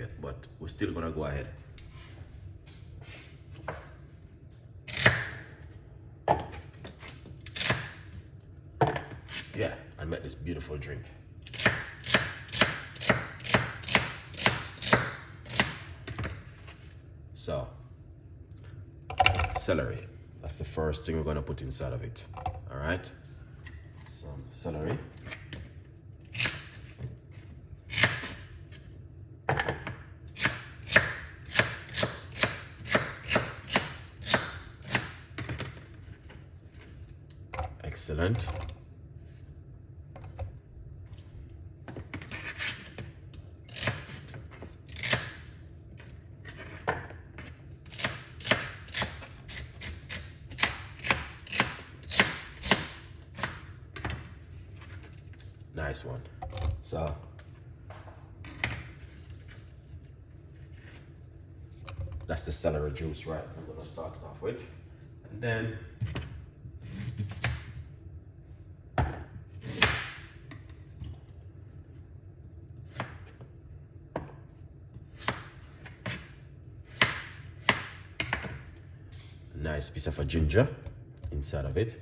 yet, but we're still gonna go ahead. Yeah, and make this beautiful drink. So, celery. That's the first thing we're gonna put inside of it. All right, some celery. Excellent. Nice one. So that's the celery juice, right? I'm gonna start off with, and then a nice piece of a ginger inside of it.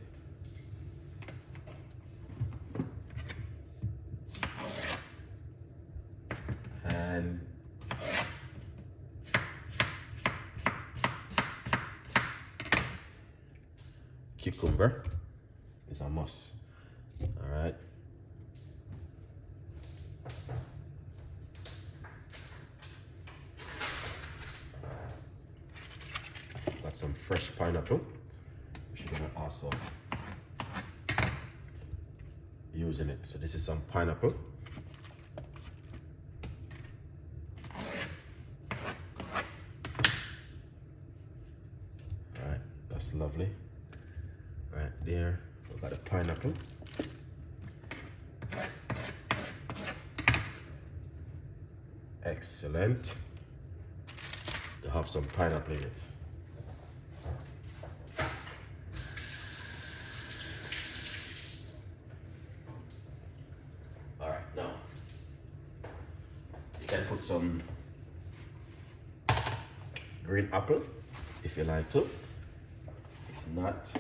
And cucumber is a must. All right. Got some fresh pineapple, which we're gonna also use in it. So this is some pineapple. That's lovely. Right there, we've got a pineapple. Excellent. You have some pineapple in it. All right, now you can put some green apple if you like to. Not,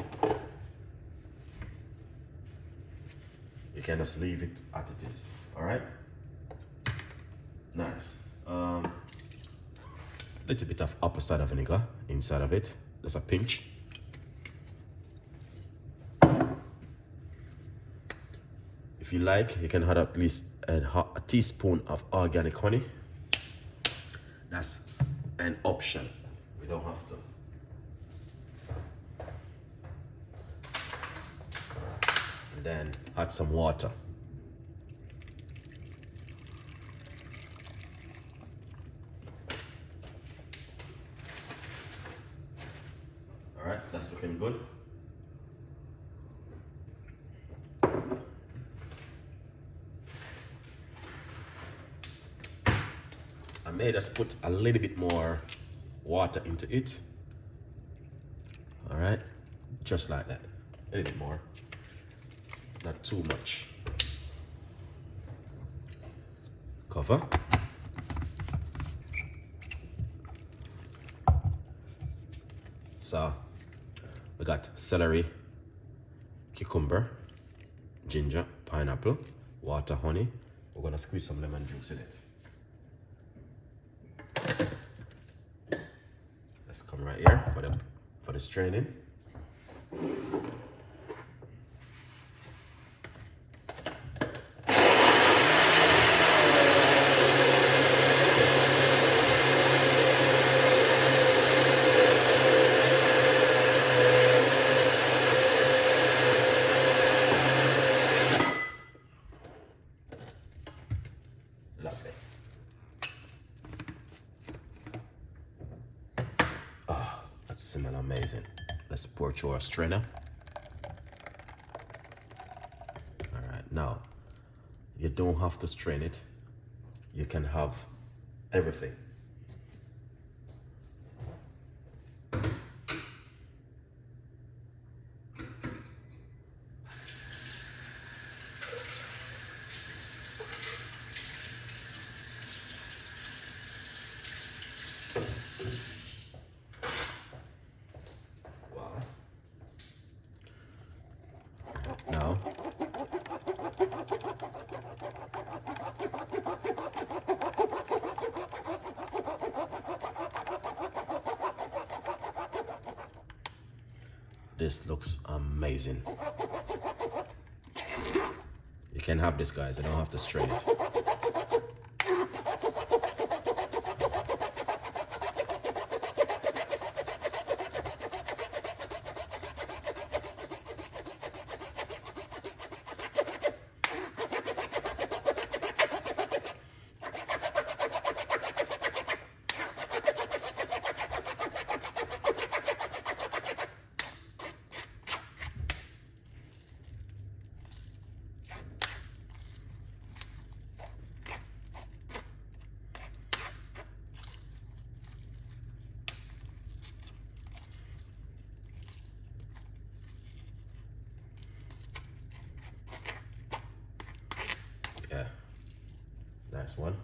you can just leave it as it is. All right, nice. Little bit of apple cider vinegar inside of it, just a pinch. If you like, you can add at least a teaspoon of organic honey. That's an option, we don't have to. Then add some water. All right, that's looking good. I may just put a little bit more water into it. All right, just like that, a little bit more. Not too much. Cover. So we got celery, cucumber, ginger, pineapple, water, honey. We're gonna squeeze some lemon juice in it. Let's come right here for the straining. Lovely. Oh, that smells amazing. Let's pour through our strainer. All right, now you don't have to strain it. You can have everything. Wow. Now, this looks amazing. You can have this, guys. You don't have to strain it. Yeah, nice one.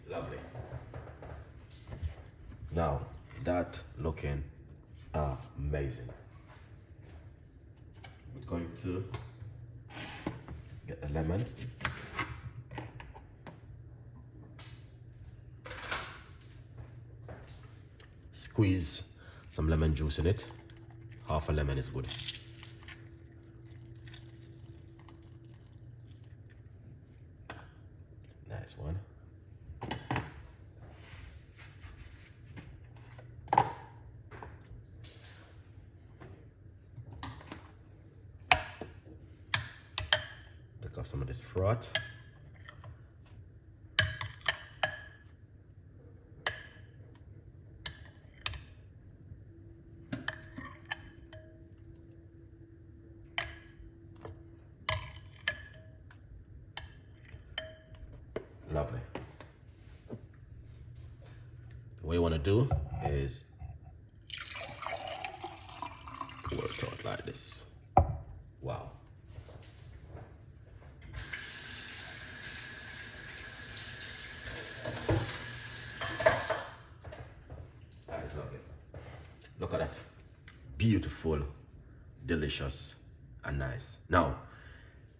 Lovely. Now, that looking amazing. We're going to get the lemon. Squeeze some lemon juice in it. Half a lemon is good. Nice one. Take off some of this froth. Lovely. What you want to do is work out like this. Wow. That is lovely. Look at that. Beautiful, delicious, and nice. Now,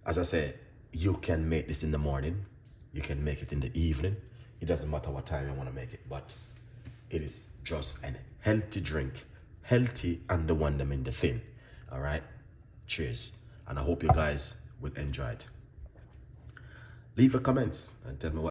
as I said, you can make this in the morning. You can make it in the evening. It doesn't matter what time you want to make it, but it is just a healthy drink. Healthy and the one them in the thin. All right? Cheers. And I hope you guys will enjoy it. Leave a comments and tell me what